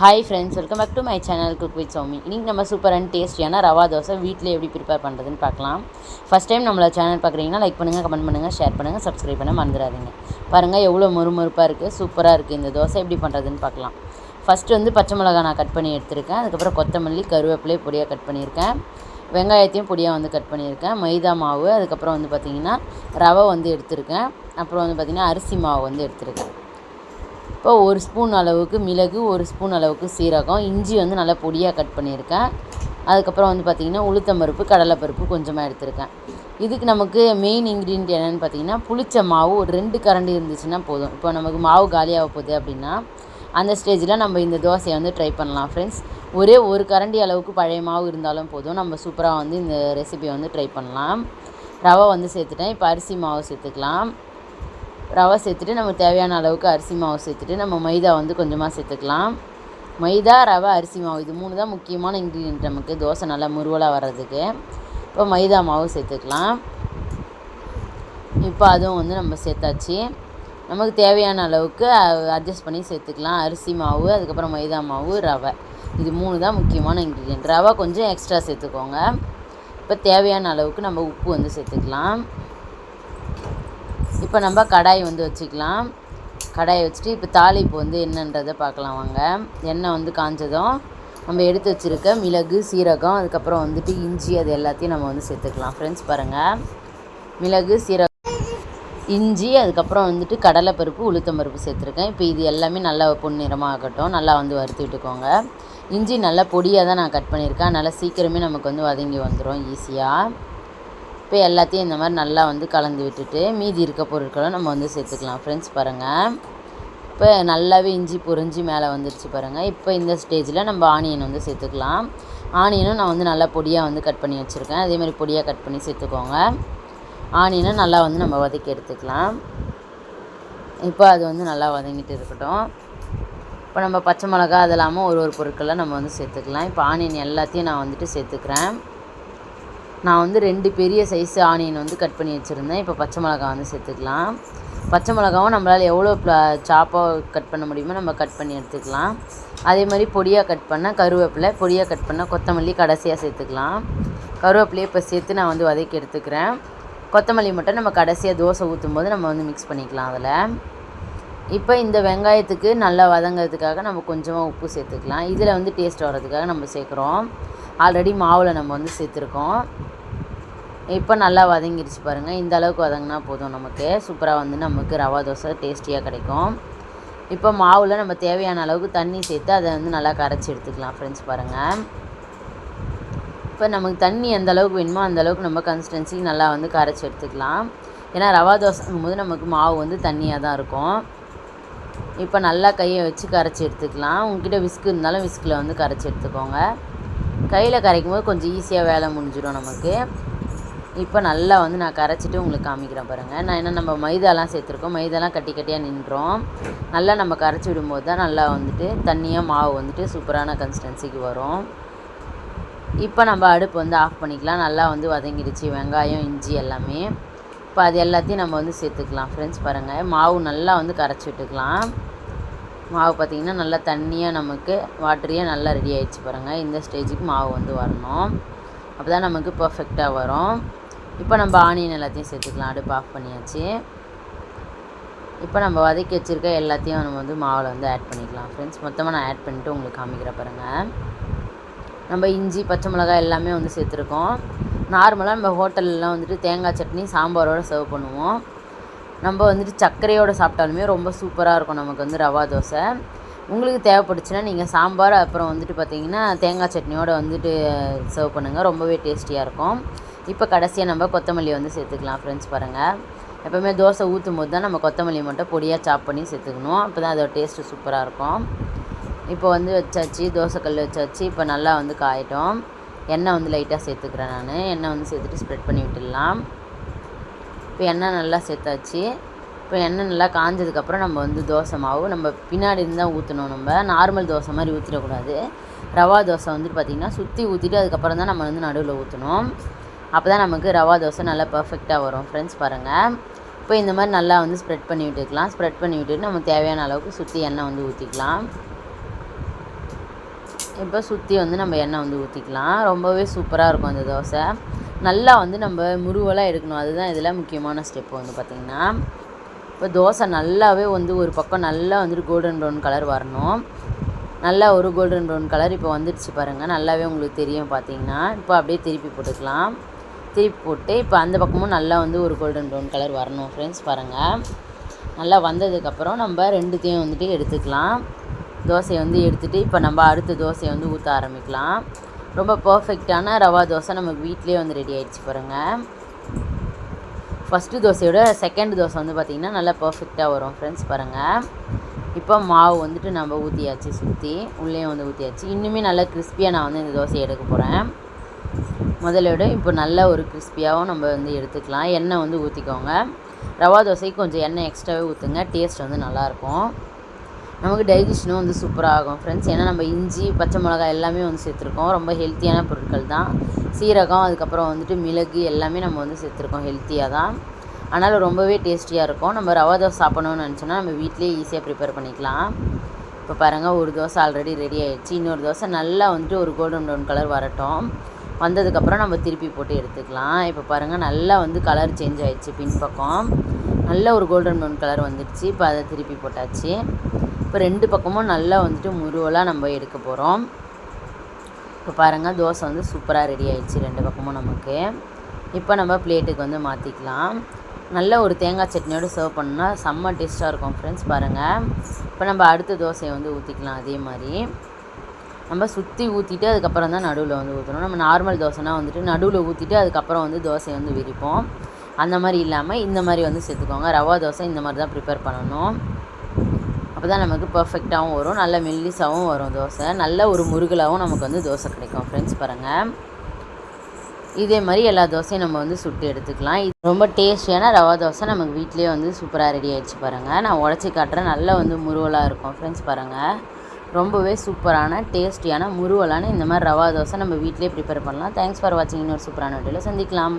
Hi friends, welcome back to my channel cook with Soumi. இன்றைக்கி நம்ம super and டேஸ்டியான ரவா தோசை வீட்டில் எப்படி ப்ரிப்பேர் பண்ணுறதுன்னு பார்க்கலாம். ஃபஸ்ட் டைம் நம்மளோட சேனல் பார்க்குறீங்கன்னா லைக் பண்ணுங்கள், கமெண்ட் பண்ணுங்கள், ஷேர் பண்ணுங்கள், சப்ஸ்கிரைப் பண்ண மறந்துடாதீங்க. பாருங்கள் எவ்வளோ மொறுமொறுப்பாக இருக்குது, சூப்பராக இருக்குது. இந்த தோசை எப்படி பண்ணுறதுன்னு பார்க்கலாம். ஃபஸ்ட்டு வந்து பச்சை மிளகா நான் கட் பண்ணி எடுத்திருக்கேன். அதுக்கப்புறம் கொத்தமல்லி, கருவேப்பிலை பொடியாக கட் பண்ணியிருக்கேன். வெங்காயத்தையும் பொடியாக வந்து கட் பண்ணியிருக்கேன். மைதா மாவு, அதுக்கப்புறம் வந்து பார்த்திங்கன்னா ரவை வந்து எடுத்திருக்கேன். அப்புறம் வந்து பார்த்திங்கன்னா அரிசி மாவு வந்து எடுத்திருக்கேன். இப்போ 1 ஸ்பூன் அளவுக்கு மிளகு, 1 ஸ்பூன் அளவுக்கு சீரகம், இஞ்சி வந்து நல்லா பொடியாக கட் பண்ணியிருக்கேன். அதுக்கப்புறம் வந்து பார்த்திங்கன்னா உளுத்தம்பருப்பு, கடலைப்பருப்பு கொஞ்சமாக எடுத்திருக்கேன். இதுக்கு நமக்கு மெயின் இன்க்ரீடியன்ட் என்னென்னு பார்த்திங்கன்னா புளிச்ச மாவு ஒரு 2 கரண்டி இருந்துச்சுன்னா போதும். இப்போ நமக்கு மாவு காலியாக போகுது அப்படின்னா அந்த ஸ்டேஜில் நம்ம இந்த தோசையை வந்து ட்ரை பண்ணலாம் ஃப்ரெண்ட்ஸ். ஒரே 1 கரண்டி அளவுக்கு பழைய மாவு இருந்தாலும் போதும். நம்ம சூப்பராக வந்து இந்த ரெசிபியை வந்து ட்ரை பண்ணலாம். ரவை வந்து சேர்த்துட்டேன். இப்போ அரிசி மாவு சேர்த்துக்கலாம். ரவை சேர்த்துட்டு நம்ம தேவையான அளவுக்கு அரிசி மாவு சேர்த்துட்டு நம்ம மைதா வந்து கொஞ்சமாக சேர்த்துக்கலாம். மைதா, ரவை, அரிசி மாவு இது 3 தான் முக்கியமான இன்க்ரீடியன்ட் நமக்கு தோசை நல்லா முருவலாக வர்றதுக்கு. இப்போ மைதா மாவு சேர்த்துக்கலாம். இப்போ அதுவும் வந்து நம்ம சேர்த்தாச்சு. நமக்கு தேவையான அளவுக்கு அட்ஜஸ்ட் பண்ணி சேர்த்துக்கலாம். அரிசி மாவு, அதுக்கப்புறம் மைதா மாவு, ரவை இது 3 தான் முக்கியமான இன்க்ரீடியன்ட். ரவை கொஞ்சம் எக்ஸ்ட்ரா சேர்த்துக்கோங்க. இப்போ தேவையான அளவுக்கு நம்ம உப்பு வந்து சேர்த்துக்கலாம். இப்போ நம்ம கடாய் வந்து வச்சுக்கலாம். கடாயை வச்சுட்டு இப்போ தாளிப்பு வந்து என்னன்றதை பார்க்கலாம் வாங்க. எண்ணெய் வந்து காஞ்சதும் நம்ம எடுத்து வச்சுருக்க மிளகு, சீரகம், அதுக்கப்புறம் வந்துட்டு இஞ்சி அது எல்லாத்தையும் நம்ம வந்து சேர்த்துக்கலாம் ஃப்ரெண்ட்ஸ். பாருங்கள், மிளகு, சீரகம், இஞ்சி, அதுக்கப்புறம் வந்துட்டு கடலைப்பருப்பு, உளுத்தம்பருப்பு சேர்த்துருக்கேன். இப்போ இது எல்லாமே நல்லா பொன்னிறமாக ஆகட்டும். நல்லா வந்து வறுத்து விட்டுக்கோங்க. இஞ்சி நல்லா பொடியாக தான் நான் கட் பண்ணியிருக்கேன். நல்லா சீக்கிரமே நமக்கு வந்து வதங்கி வந்துடும் ஈஸியாக. இப்போ எல்லாத்தையும் இந்த மாதிரி நல்லா வந்து கலந்து விட்டுட்டு மீதி இருக்க பொருட்களும் நம்ம வந்து சேர்த்துக்கலாம் ஃப்ரெண்ட்ஸ். பாருங்கள், இப்போ நல்லாவே இஞ்சி பொரிஞ்சு மேலே வந்துடுச்சு பாருங்கள். இப்போ இந்த ஸ்டேஜில் நம்ம ஆனியன் வந்து சேர்த்துக்கலாம். ஆனியனும் நான் வந்து நல்லா பொடியாக வந்து கட் பண்ணி வச்சுருக்கேன். அதே மாதிரி பொடியாக கட் பண்ணி சேர்த்துக்கோங்க. ஆனியனும் நல்லா வந்து நம்ம வதக்கி எடுத்துக்கலாம். இப்போ அது வந்து நல்லா வதங்கிட்டு இருக்கட்டும். இப்போ நம்ம பச்சை மிளகா அது இல்லாமல் ஒரு பொருட்கள்லாம் நம்ம வந்து சேர்த்துக்கலாம். இப்போ ஆனியன் எல்லாத்தையும் நான் வந்துட்டு சேர்த்துக்கிறேன். நான் வந்து 2 பெரிய சைஸ் ஆனியன் வந்து கட் பண்ணி வச்சுருந்தேன். இப்போ பச்சை மிளகா வந்து சேர்த்துக்கலாம். பச்சை மிளகாவும் நம்மளால் எவ்வளோ சாப்பாக கட் பண்ண முடியுமோ நம்ம கட் பண்ணி எடுத்துக்கலாம். அதே மாதிரி பொடியாக கட் பண்ண கருவேப்பிலை, பொடியாக கட் பண்ண கொத்தமல்லி கடைசியாக சேர்த்துக்கலாம். கருவேப்பிலையை இப்போ சேர்த்து நான் வந்து வதக்கி எடுத்துக்கிறேன். கொத்தமல்லி மட்டும் நம்ம கடைசியாக தோசை ஊற்றும் போது நம்ம வந்து மிக்ஸ் பண்ணிக்கலாம் அதில். இப்போ இந்த வெங்காயத்துக்கு நல்லா வதங்கிறதுக்காக நம்ம கொஞ்சமாக உப்பு சேர்த்துக்கலாம். இதில் வந்து டேஸ்ட் வர்றதுக்காக நம்ம சேர்க்குறோம். ஆல்ரெடி மாவில் நம்ம வந்து சேர்த்துருக்கோம். இப்போ நல்லா வதங்கிடுச்சு பாருங்கள். இந்த அளவுக்கு வதங்கினா போதும். நமக்கு சூப்பராக வந்து நமக்கு ரவா தோசை டேஸ்டியாக கிடைக்கும். இப்போ மாவில் நம்ம தேவையான அளவுக்கு தண்ணி சேர்த்து அதை வந்து நல்லா கரைச்சி எடுத்துக்கலாம் ஃப்ரெண்ட்ஸ். பாருங்கள், இப்போ நமக்கு தண்ணி எந்த அளவுக்கு வேணுமோ அந்த அளவுக்கு நம்ம கன்சிஸ்டன்சி நல்லா வந்து கரைச்சி எடுத்துக்கலாம். ஏன்னா ரவா தோசைங்கும் போது நமக்கு மாவு வந்து தண்ணியாக தான் இருக்கும். இப்போ நல்லா கையை வச்சு கரைச்சி எடுத்துக்கலாம். உங்ககிட்ட விஸ்கு இருந்தாலும் விஸ்கில் வந்து கரைச்சி எடுத்துக்கோங்க. கையில் கரைக்கும் போது கொஞ்சம் ஈஸியாக வேலை முடிஞ்சிடும் நமக்கு. இப்போ நல்லா வந்து நான் கரைச்சிட்டு உங்களுக்கு காமிக்கிறேன் பாருங்கள். நான் என்ன நம்ம மைதாலாம் சேர்த்துருக்கோம். மைதாலாம் கட்டி கட்டியாக நின்றோம். நல்லா நம்ம கரைச்சி விடும்போது தான் நல்லா வந்துட்டு தண்ணியாக மாவு வந்துட்டு சூப்பரான கன்சிஸ்டன்சிக்கு வரும். இப்போ நம்ம அடுப்பு வந்து ஆஃப் பண்ணிக்கலாம். நல்லா வந்து வதங்கிடுச்சு வெங்காயம், இஞ்சி எல்லாமே. இப்போ அது எல்லாத்தையும் நம்ம வந்து சேர்த்துக்கலாம் ஃப்ரெண்ட்ஸ். பாருங்கள், மாவு நல்லா வந்து கரைச்சி விட்டுக்கலாம். மாவு பார்த்திங்கன்னா நல்லா தண்ணியாக நமக்கு வாட்டரியாக நல்லா ரெடி ஆகிடுச்சு பாருங்கள். இந்த ஸ்டேஜுக்கு மாவு வந்து வரணும். அப்போ தான் நமக்கு பர்ஃபெக்டாக வரும். இப்போ நம்ம ஆனியன் எல்லாத்தையும் சேர்த்துக்கலாம். அடுப்பு ஆஃப் பண்ணியாச்சு. இப்போ நம்ம வதக்கி வச்சுருக்க எல்லாத்தையும் நம்ம வந்து மாவில் வந்து ஆட் பண்ணிக்கலாம் ஃப்ரெண்ட்ஸ். மொத்தமாக நான் ஆட் பண்ணிவிட்டு உங்களுக்கு காமிக்கிறேன் பாருங்கள். நம்ம இஞ்சி, பச்சை மிளகாய் எல்லாமே வந்து சேர்த்துருக்கோம். நார்மலாக நம்ம ஹோட்டல்லாம் வந்துட்டு தேங்காய் சட்னி சாம்பாரோடு சர்வ் பண்ணுவோம். நம்ம வந்துட்டு சர்க்கரையோடு சாப்பிட்டாலுமே ரொம்ப சூப்பராக இருக்கும் நமக்கு வந்து ரவா தோசை. உங்களுக்கு தேவைப்பட்டுச்சுன்னா நீங்கள் சாம்பார் அப்புறம் வந்துட்டு பார்த்திங்கன்னா தேங்காய் சட்னியோடு வந்துட்டு சர்வ் பண்ணுங்கள். ரொம்பவே டேஸ்டியாக இருக்கும். இப்போ கடைசியாக நம்ம கொத்தமல்லி வந்து சேர்த்துக்கலாம் ஃப்ரெண்ட்ஸ். பாருங்கள், எப்போவுமே தோசை ஊற்றும் போது தான் நம்ம கொத்தமல்லி மட்டும் பொடியாக சாப் பண்ணி சேர்த்துக்கணும். அப்போ தான் அதோட டேஸ்ட்டு சூப்பராக இருக்கும். இப்போ வந்து வச்சாச்சு, தோசைக்கல் வச்சாச்சு. இப்போ நல்லா வந்து காயட்டும். எண்ணெய் வந்து லைட்டாக சேர்த்துக்கிறேன் நான். எண்ணெய் வந்து சேர்த்துட்டு ஸ்ப்ரெட் பண்ணி விட்டுடலாம். இப்போ எண்ணெய் நல்லா சேர்த்தாச்சு. இப்போ எண்ணெய் நல்லா காஞ்சதுக்கப்புறம் நம்ம வந்து தோசை மாவு நம்ம பின்னாடி இருந்தால் ஊற்றணும். நம்ம நார்மல் தோசை மாதிரி ஊற்றிடக்கூடாது. ரவா தோசை வந்துட்டு பார்த்திங்கன்னா சுற்றி ஊற்றிட்டு அதுக்கப்புறம் தான் நம்ம வந்து நடுவில் ஊற்றணும். அப்போ தான் நமக்கு ரவா தோசை நல்லா பர்ஃபெக்டாக வரும் ஃப்ரெண்ட்ஸ். பாருங்கள், இப்போ இந்த மாதிரி நல்லா வந்து ஸ்ப்ரெட் பண்ணி விட்டுக்கலாம். ஸ்ப்ரெட் பண்ணி விட்டுட்டு நம்ம தேவையான அளவுக்கு சுற்றி எண்ணெய் வந்து ஊற்றிக்கலாம். இப்போ சுற்றி வந்து நம்ம எண்ணெய் வந்து ஊற்றிக்கலாம். ரொம்பவே சூப்பராக இருக்கும் அந்த தோசை. நல்லா வந்து நம்ம முருவலாக எடுக்கணும். அதுதான் இதில் முக்கியமான ஸ்டெப்பு வந்து பார்த்திங்கன்னா. இப்போ தோசை நல்லாவே வந்து ஒரு பக்கம் நல்லா வந்துட்டு கோல்டன் ப்ரௌன் கலர் வரணும். நல்லா ஒரு கோல்டன் ப்ரௌன் கலர் இப்போ வந்துடுச்சு பாருங்கள். நல்லாவே உங்களுக்கு தெரியும் பார்த்தீங்கன்னா. இப்போ அப்படியே திருப்பி போட்டுக்கலாம். திருப்பி போட்டு இப்போ அந்த பக்கமும் நல்லா வந்து ஒரு கோல்டன் ப்ரௌன் கலர் வரணும் ஃப்ரெண்ட்ஸ் பாருங்கள். நல்லா வந்ததுக்கப்புறம் நம்ம ரெண்டுத்தையும் வந்துட்டு எடுத்துக்கலாம். தோசையை வந்து எடுத்துகிட்டு இப்போ நம்ம அடுத்த தோசையை வந்து ஊற்ற ஆரம்பிக்கலாம். ரொம்ப பர்ஃபெக்டான ரவா தோசை நமக்கு வீட்டிலே வந்து ரெடி ஆகிடுச்சு பாருங்கள். ஃபஸ்ட்டு தோசையோட செகண்ட் தோசை வந்து பார்த்திங்கன்னா நல்லா பர்ஃபெக்டாக வரும் ஃப்ரெண்ட்ஸ் பாருங்கள். இப்போ மாவு வந்துட்டு நம்ம ஊற்றியாச்சு, சுற்றி உள்ளேயும் வந்து ஊற்றியாச்சு. இன்னுமே நல்லா கிறிஸ்பியாக நான் வந்து இந்த தோசையை எடுக்க போகிறேன். முதல்ல விட இப்போ நல்ல ஒரு கிறிஸ்பியாகவும் நம்ம வந்து எடுத்துக்கலாம். எண்ணெய் வந்து ஊற்றிக்கோங்க. ரவா தோசைக்கு கொஞ்சம் எண்ணெய் எக்ஸ்ட்ராவே ஊற்றுங்க. டேஸ்ட் வந்து நல்லாயிருக்கும். நமக்கு டைஜஷனும் வந்து சூப்பராக ஆகும் ஃப்ரெண்ட்ஸ். ஏன்னா நம்ம இஞ்சி, பச்சை மிளகாய் எல்லாமே வந்து சேர்த்துருக்கோம். ரொம்ப ஹெல்த்தியான பொருட்கள் தான். சீரகம், அதுக்கப்புறம் வந்துட்டு மிளகு எல்லாமே நம்ம வந்து சேர்த்துருக்கோம் ஹெல்த்தியாக தான். அதனால் ரொம்பவே டேஸ்டியாக இருக்கும். நம்ம ரவா தோசை சாப்பிடணும்னு நினச்சோன்னா நம்ம வீட்டிலேயே ஈஸியாக ப்ரிப்பேர் பண்ணிக்கலாம். இப்போ பாருங்கள், ஒரு தோசை ஆல்ரெடி ரெடி ஆகிடுச்சு. இன்னொரு தோசை நல்லா வந்துட்டு ஒரு கோல்டன் ப்ரௌன் கலர் வரட்டும். வந்ததுக்கப்புறம் நம்ம திருப்பி போட்டு எடுத்துக்கலாம். இப்போ பாருங்கள், நல்லா வந்து கலர் சேஞ்ச் ஆகிடுச்சு. பின்பக்கம் நல்ல ஒரு கோல்டன் ப்ரௌன் கலர் வந்துடுச்சு. இப்போ அதை திருப்பி போட்டாச்சு. இப்போ ரெண்டு பக்கமும் நல்லா வந்துட்டு முருவலாக நம்ம எடுக்க போகிறோம். இப்போ பாருங்கள், தோசை வந்து சூப்பராக ரெடி ஆகிடுச்சு ரெண்டு பக்கமும் நமக்கு. இப்போ நம்ம பிளேட்டுக்கு வந்து மாற்றிக்கலாம். நல்ல ஒரு தேங்காய் சட்னியோடு சர்வ் பண்ணால் செம்ம டேஸ்ட்டாக இருக்கும் ஃப்ரெண்ட்ஸ் பாருங்கள். இப்போ நம்ம அடுத்த தோசையை வந்து ஊற்றிக்கலாம். அதே மாதிரி நம்ம சுற்றி ஊற்றிட்டு அதுக்கப்புறம் தான் நடுவில் வந்து ஊற்றணும். நம்ம நார்மல் தோசைனா வந்துட்டு நடுவில் ஊற்றிட்டு அதுக்கப்புறம் வந்து தோசையை வந்து விரிப்போம். அந்த மாதிரி இல்லாமல் இந்த மாதிரி வந்து சேர்த்துக்கோங்க. ரவா தோசை இந்த மாதிரி தான் ப்ரிப்பேர் பண்ணணும். அப்போ தான் நமக்கு பர்ஃபெக்டாகவும் வரும், நல்ல மெல்லிசாகவும் வரும் தோசை. நல்ல ஒரு முருகலாகவும் நமக்கு வந்து தோசை கிடைக்கும் ஃப்ரெண்ட்ஸ் பாருங்கள். இதே மாதிரி எல்லா தோசையும் நம்ம வந்து சுட்டு எடுத்துக்கலாம். இது ரொம்ப டேஸ்டியான ரவா தோசை நமக்கு வீட்லேயே வந்து சூப்பராக ரெடி ஆகிடுச்சு பாருங்கள். நான் உடச்சி காட்டுறேன். நல்லா வந்து முருவலாக இருக்கும் ஃப்ரெண்ட்ஸ் பாருங்கள். ரொம்பவே சூப்பரான டேஸ்டியான முருவலான இந்த மாதிரி ரவா தோசை நம்ம வீட்டிலே ப்ரிப்பேர் பண்ணலாம். தேங்க்ஸ் ஃபார் வாட்சிங். இன்னொரு சூப்பரான வீடியோவில் சந்திக்கலாம்.